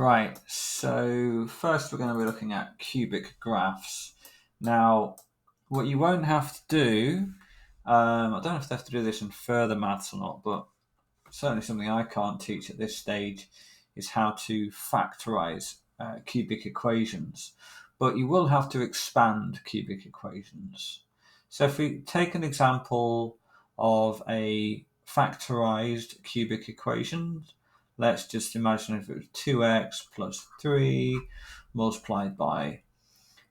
Right, so first we're going to be looking at cubic graphs. Now, what you won't have to do, I don't know if they have to do this in further maths or not, but certainly something I can't teach at this stage is how to factorize cubic equations. But you will have to expand cubic equations. So if we take an example of a factorized cubic equation, let's just imagine if it was 2x plus 3 multiplied by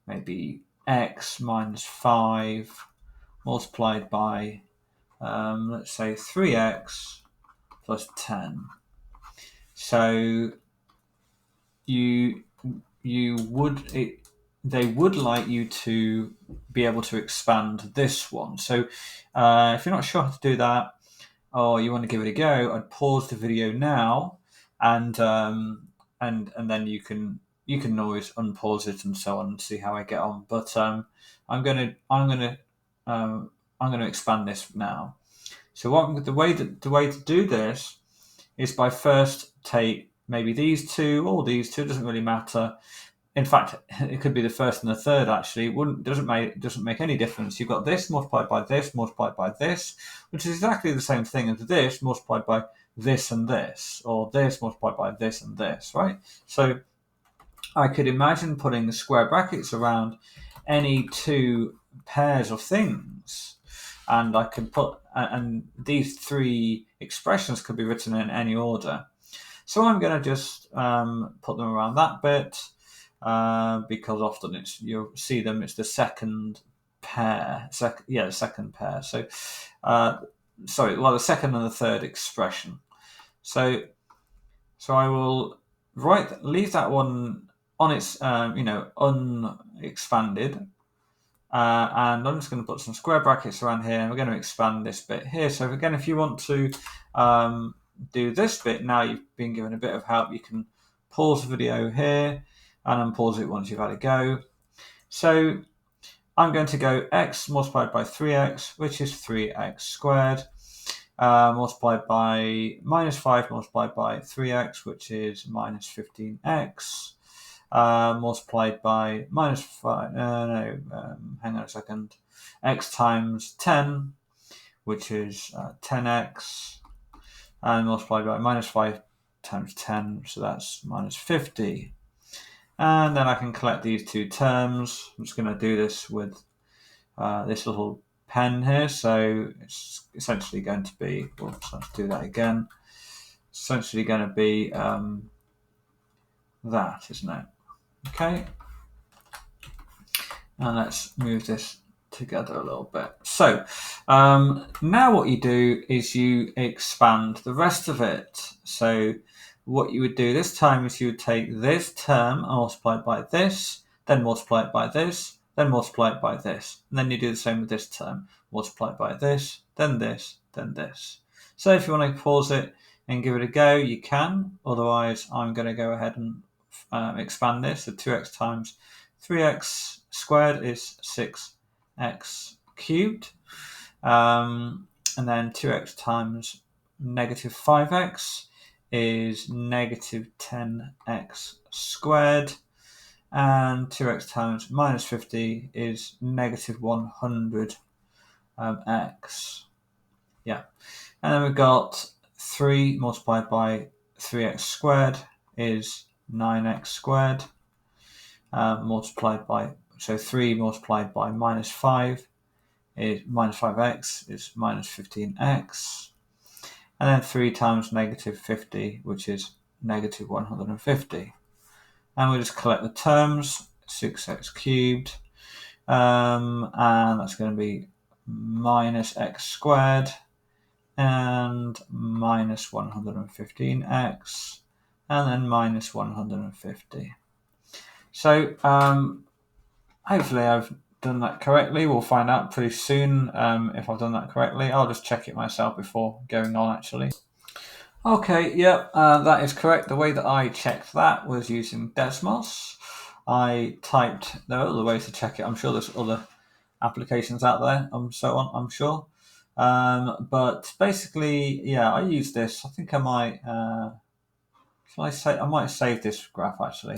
maybe x minus 5 multiplied by, let's say, 3x plus 10. So you they would like you to be able to expand this one. So if you're not sure how to do that, or you want to give it a go, I'd pause the video now, and then you can always unpause it and so on and see how I get on. But I'm gonna expand this now. So the way to do this is by first take maybe these two or these two. It doesn't really matter. In fact, it could be the first and the third. Actually, it doesn't make any difference. You've got this multiplied by this multiplied by this, which is exactly the same thing as this multiplied by this and this, or this multiplied by this and this, right? So I could imagine putting the square brackets around any two pairs of things, and I can put and these three expressions could be written in any order. So I'm going to just put them around that bit. Because often you'll see them. It's the second pair. The second pair. So, the second and the third expression. So I will leave that one on its unexpanded, and I'm just going to put some square brackets around here, and we're going to expand this bit here. So again, if you want to do this bit now, you've been given a bit of help. You can pause the video here and unpause it once you've had a go. So I'm going to go x multiplied by 3x, which is 3x squared, multiplied by minus 5 multiplied by 3x, which is minus 15x, multiplied by minus 5, hang on a second, x times 10, which is 10x, and multiplied by minus 5 times 10, so that's minus 50. And then I can collect these two terms. I'm just going to do this with this little pen here. So it's essentially going to be, let's do that again. It's essentially going to be that, isn't it? Okay. And let's move this together a little bit. So now what you do is you expand the rest of it. So what you would do this time is you would take this term and multiply it by this, then multiply it by this, then multiply it by this. And then you do the same with this term. Multiply it by this, then this, then this. So if you want to pause it and give it a go, you can. Otherwise, I'm going to go ahead and expand this. So 2x times 3x squared is 6x cubed. And then 2x times negative 5x is negative 10x squared, and 2x times minus 50 is negative 100x. Yeah, and then we've got 3 multiplied by 3x squared is 9x squared, multiplied by, so 3 multiplied by minus 5 is minus 5x is minus 15x. And then 3 times negative 50, which is negative 150. And we'll just collect the terms, 6x cubed, and that's going to be minus x squared, and minus 115x, and then minus 150. So hopefully I've done that correctly. We'll find out pretty soon if I've done that correctly. I'll just check it myself before going on, actually. Okay, yep, that is correct. The way that I checked that was using Desmos. I typed, there are other ways to check it. I'm sure there's other applications out there and so on, I'm sure. But basically, yeah, I use this. I think I might Shall I say? I might save this graph actually.